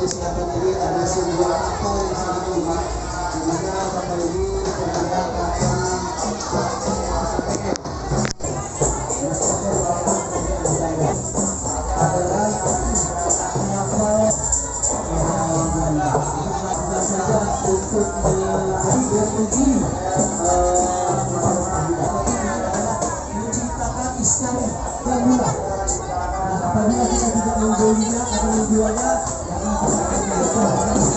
disiapkan ini ada sebuah kapal yang sangat unik, di mana kapal ini diperkirakan adalah kapal saja untuk berbagi menciptakan ikan barulah. Apabila kita tidak membelinya atau menjualnya, maka kita akan